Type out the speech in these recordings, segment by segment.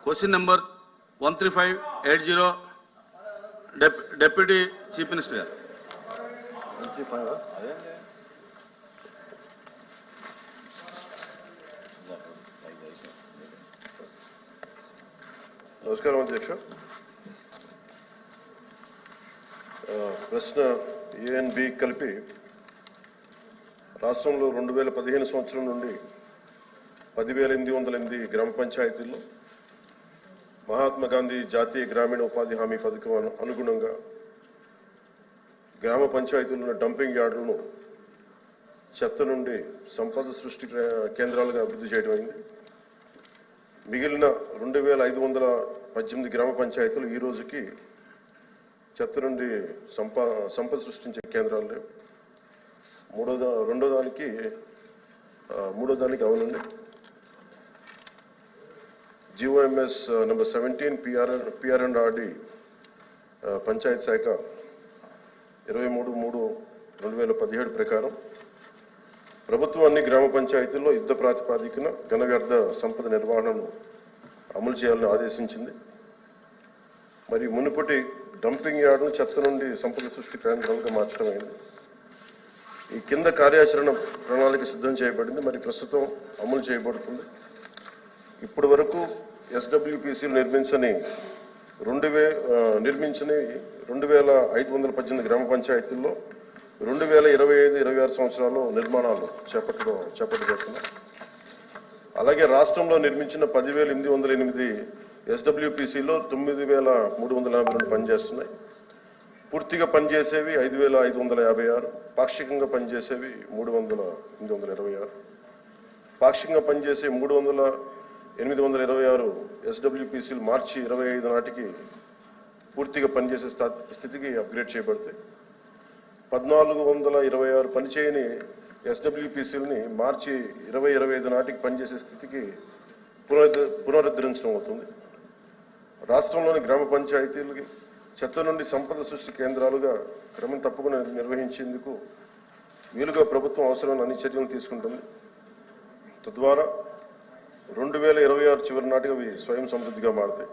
Question number 13580, Deputy Chief Minister. 135. నమస్కారం అధ్యక్ష. ప్రశ్న ఏ అండ్ బి కలిపి రాష్ట్రంలో 2015 సంవత్సరం నుండి 10,808 గ్రామ పంచాయతీల్లో మహాత్మా గాంధీ జాతీయ గ్రామీణ ఉపాధి హామీ పథకం అనుగుణంగా గ్రామ పంచాయతీల్లో డంపింగ్ యార్డులను చెత్త నుండి సంపద సృష్టి కేంద్రాలుగా అభివృద్ధి చేయడం అయింది. మిగిలిన 2,518 గ్రామ పంచాయతీలు ఈ రోజుకి చెత్త నుండి సంపద సృష్టించే కేంద్రాలు లేవు. మూడో దానికి అవునండి. GOMS నెంబర్ 17 PR&RD పంచాయత్ శాఖ 23/3/2017 ప్రకారం ప్రభుత్వం అన్ని గ్రామ పంచాయతీల్లో యుద్ధ ప్రాతిపాదికన ఘన వ్యర్థ సంపద నిర్వహణను అమలు చేయాలని ఆదేశించింది. మరి మునుపటి డంపింగ్ యార్డును చెత్త నుండి సంపద సృష్టి కేంద్రాలుగా మార్చడం అయింది. ఈ కింద కార్యాచరణ ప్రణాళిక సిద్ధం చేయబడింది, మరి ప్రస్తుతం అమలు చేయబడుతుంది. ఇప్పటి వరకు SWPCలు నిర్మించని 2,518 గ్రామ పంచాయతీల్లో 2025-26 సంవత్సరాల్లో నిర్మాణాలు చేపట్టబడుతున్నాయి. అలాగే రాష్ట్రంలో నిర్మించిన 10,808 SWPCలో 9,342 పనిచేస్తున్నాయి. పూర్తిగా పనిచేసేవి 5,556, పాక్షికంగా పనిచేసేవి 3,826. పాక్షికంగా పనిచేసే 3,826 SWPCలు మార్చి 25 నాటికి పూర్తిగా పనిచేసే స్థితికి అప్గ్రేడ్ చేయబడతాయి. 1,426 పనిచేయని SWPCలని మార్చి 2025 నాటికి పనిచేసే స్థితికి పునరుద్ధరించడం అవుతుంది. రాష్ట్రంలోని గ్రామ పంచాయతీలకి చెత్త నుండి సంపద సృష్టి కేంద్రాలుగా క్రమం తప్పకుండా నిర్వహించేందుకు వీలుగా ప్రభుత్వం అవసరమైన అన్ని చర్యలు తీసుకుంటుంది. తద్వారా 2026 చివరి నాటికి అవి స్వయం సమృద్ధిగా మారుతాయి.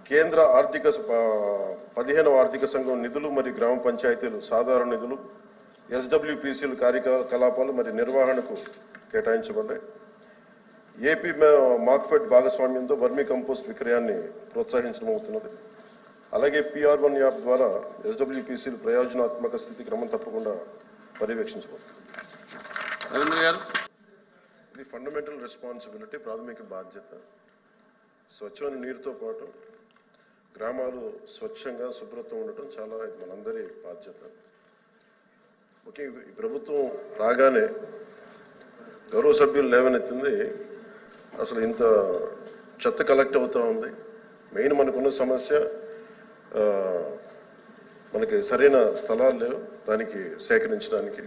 కేంద్ర 15వ ఆర్థిక సంఘం నిధులు మరియు గ్రామ పంచాయతీలు సాధారణ నిధులు SWPCల కార్యకలాపాలు మరియు నిర్వహణకు కేటాయించబడ్డాయి. ఏపీ మార్క్ఫెడ్ భాగస్వామ్యంతో వర్మీ కంపోస్ట్ విక్రయాన్ని ప్రోత్సహించడం అవుతున్నది. అలాగే PR1 యాప్ ద్వారా SWPCలు ప్రయోజనాత్మక స్థితి క్రమం తప్పకుండా పర్యవేక్షించబడుతుంది. ఇది ఫండమెంటల్ రెస్పాన్సిబిలిటీ, ప్రాథమిక బాధ్యత. స్వచ్ఛమైన నీరుతో పాటు గ్రామాలు స్వచ్ఛంగా శుభ్రత ఉండటం చాలా ఇది మనందరి బాధ్యత. ఓకే, ఈ ప్రభుత్వం రాగానే గౌరవ సభ్యులు లేవనెత్తింది, అసలు ఇంత చెత్త కలెక్ట్ అవుతూ ఉంది. మెయిన్ మనకున్న సమస్య మనకి సరైన స్థలాలు లేవు దానికి సేకరించడానికి.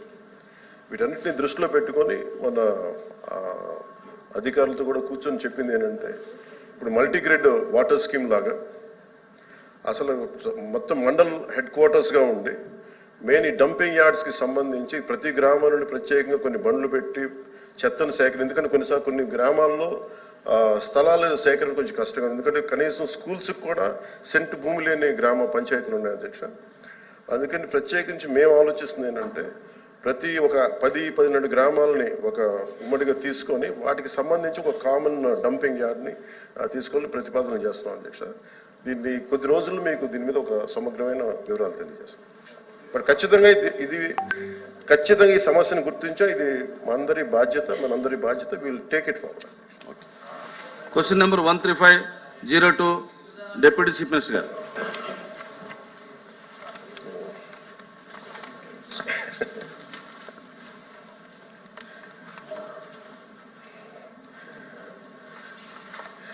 వీటన్నిటిని దృష్టిలో పెట్టుకొని మన అధికారులతో కూడా కూర్చొని చెప్పింది ఏంటంటే, ఇప్పుడు మల్టీగ్రేడ్ వాటర్ స్కీమ్ లాగా అసలు మొత్తం మండల్ హెడ్ క్వార్టర్స్గా ఉండి మెయిన్ ఈ డంపింగ్ యార్డ్స్కి సంబంధించి ప్రతి గ్రామం నుండి ప్రత్యేకంగా కొన్ని బండ్లు పెట్టి చెత్తను సేకరణ. ఎందుకంటే కొన్నిసార్లు కొన్ని గ్రామాల్లో స్థలాల సేకరణ కొంచెం కష్టంగా ఉంది. ఎందుకంటే కనీసం స్కూల్స్కి కూడా సెంటు భూమి లేని గ్రామ పంచాయతీలు ఉన్నాయి అధ్యక్ష. అందుకని ప్రత్యేకించి మేము ఆలోచిస్తుంది ఏంటంటే, ప్రతి ఒక 10-12 గ్రామాలని ఒక ఉమ్మడిగా తీసుకొని వాటికి సంబంధించి ఒక కామన్ డంపింగ్ యార్డ్ని తీసుకొని ప్రతిపాదన చేస్తున్నాం అధ్యక్ష. దీన్ని కొద్ది రోజుల్లో మీకు దీని మీద ఒక సమగ్రమైన వివరాలు తెలియజేస్తాం. బట్ ఖచ్చితంగా ఖచ్చితంగా ఈ సమస్యను గుర్తించా, ఇది మనందరి బాధ్యత. Will take it forward. Question number 13502, deputy chief minister గారు.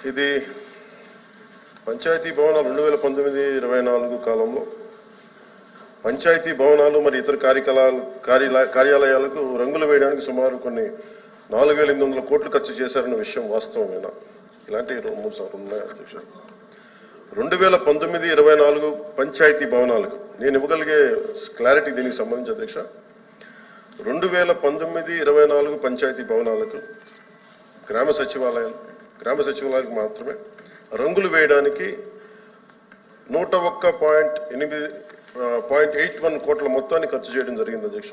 ఇది పంచాయతీ భవనాలు 2019-24 కాలంలో పంచాయతీ భవనాలు మరియు ఇతర కార్యాలయాలకు రంగులు వేయడానికి సుమారు కొన్ని 4,800 కోట్లు ఖర్చు చేశారన్న విషయం వాస్తవమేనా? ఇలాంటి 2-3 సార్లు ఉన్నాయి అధ్యక్ష. 2019-24 పంచాయతీ భవనాలకు నేను ఇవ్వగలిగే క్లారిటీ దీనికి సంబంధించి అధ్యక్ష, 2019-24 పంచాయతీ భవనాలకు గ్రామ సచివాలయాలు, గ్రామ సచివాలయాలకు మాత్రమే రంగులు వేయడానికి 101.81 కోట్ల మొత్తాన్ని ఖర్చు చేయడం జరిగింది అధ్యక్ష.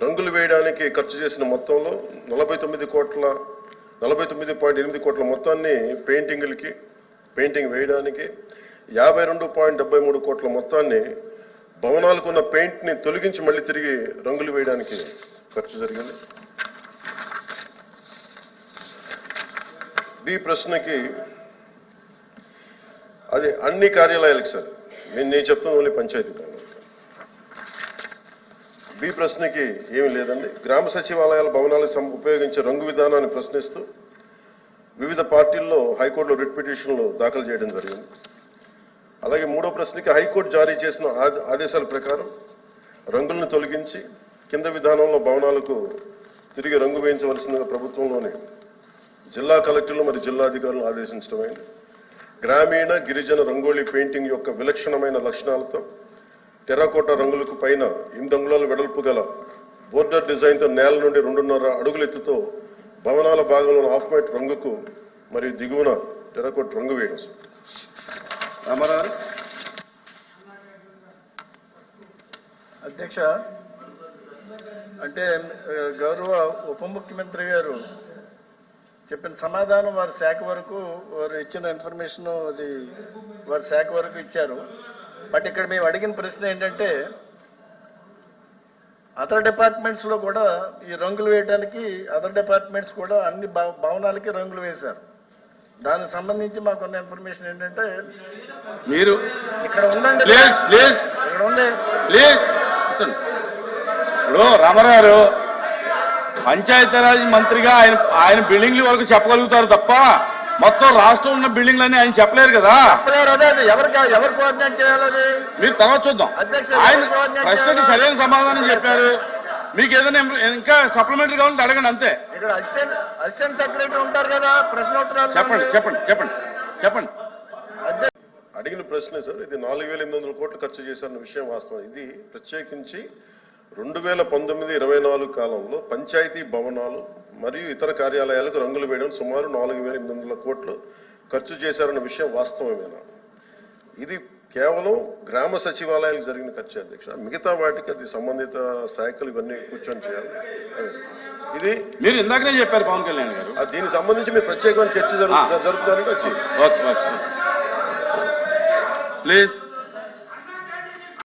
రంగులు వేయడానికి ఖర్చు చేసిన మొత్తంలో 49.8 కోట్ల మొత్తాన్ని పెయింటింగ్ వేయడానికి, 52.73 కోట్ల మొత్తాన్ని భవనాలకు ఉన్న పెయింట్ని తొలగించి మళ్ళీ తిరిగి రంగులు వేయడానికి ఖర్చు జరిగింది. బి ప్రశ్నకి అది అన్ని కార్యాలయాలకు సార్, నేను చెప్తాను ఓన్లీ పంచాయతీ భవనాలకు. బి ప్రశ్నకి ఏమీ లేదండి. గ్రామ సచివాలయాల భవనాలకు ఉపయోగించే రంగు విధానాన్ని ప్రశ్నిస్తూ వివిధ పార్టీల్లో హైకోర్టులో రిట్ పిటిషన్లు దాఖలు చేయడం జరిగింది. అలాగే మూడో ప్రశ్నకి హైకోర్టు జారీ చేసిన ఆదేశాల ప్రకారం రంగులను తొలగించి కింద విధానంలో భవనాలకు తిరిగి రంగు వేయించవలసిందిగా ప్రభుత్వంలోని జిల్లా కలెక్టర్లు మరియు జిల్లాధికారులను ఆదేశించడమైంది. గ్రామీణ గిరిజన రంగోళీ పెయింటింగ్ యొక్క విలక్షణమైన లక్షణాలతో టెర్రకోట రంగులకు పైన 8 అంగుళాల వెడల్పు గల బోర్డర్ డిజైన్తో నేల నుండి 2.5 అడుగుల ఎత్తుతో భవనాల భాగంలో హాఫ్ వైట్ రంగుకు మరియు దిగువన టెర్రకోట రంగు వేయడం. రామారావు అధ్యక్ష, అంటే గౌరవ ఉప ముఖ్యమంత్రి గారు చెప్పిన సమాధానం వారి శాఖ వరకు, వారు ఇచ్చిన ఇన్ఫర్మేషన్ అది వారి శాఖ వరకు ఇచ్చారు. బట్ ఇక్కడ మేము అడిగిన ప్రశ్న ఏంటంటే, అదర్ డిపార్ట్మెంట్స్లో కూడా ఈ రంగులు వేయడానికి అదర్ డిపార్ట్మెంట్స్ కూడా అన్ని భవనాలకి రంగులు వేశారు. దానికి సంబంధించి మాకున్న ఇన్ఫర్మేషన్ ఏంటంటే, మీరు ఇక్కడ ఉందండి, ఇక్కడ ఉంది. ఇప్పుడు రామారావు పంచాయతీరాజ్ మంత్రిగా ఆయన బిల్డింగ్ల వరకు చెప్పగలుగుతారు తప్ప మొత్తం రాష్ట్రం ఉన్న బిల్డింగ్లన్నీ ఆయన చెప్పలేరు కదా. అదే ఎవరు కోఆర్డినేట్ చేయాలి మీరు తర్వాత చూద్దాం. ఆయన ప్రశ్నకి సరైన సమాధానం చెప్పారు. మీకు ఏదైనా ఇంకా సప్లిమెంటరీ కావాలంటే అడగండి అంతే. ఇక్కడ అసిస్టెంట్ సెక్రటరీ ఉంటారు కదా, ప్రశ్నోత్తరాలు చెప్పండి. అడిగిన ప్రశ్నే సార్, ఇది 4,800 కోట్లు ఖర్చు చేశారన్న విషయం వాస్తవం. ఇది ప్రత్యేకించి 2019-24 కాలంలో పంచాయతీ భవనాలు మరియు ఇతర కార్యాలయాలకు రంగులు వేయడం సుమారు 4,800 కోట్లు ఖర్చు చేశారన్న విషయం వాస్తవమేనా? ఇది కేవలం గ్రామ సచివాలయాలకు జరిగిన ఖర్చు అధ్యక్ష. మిగతా వాటికి అది సంబంధిత శాఖలు ఇవన్నీ కూర్చొని చేయాలి. ఇది మీరు ఇందాకనే చెప్పారు పవన్ కళ్యాణ్ గారు. దీనికి సంబంధించి మీరు ప్రత్యేకమైన చర్చ జరుపుతారంటే వచ్చి ప్లీజ్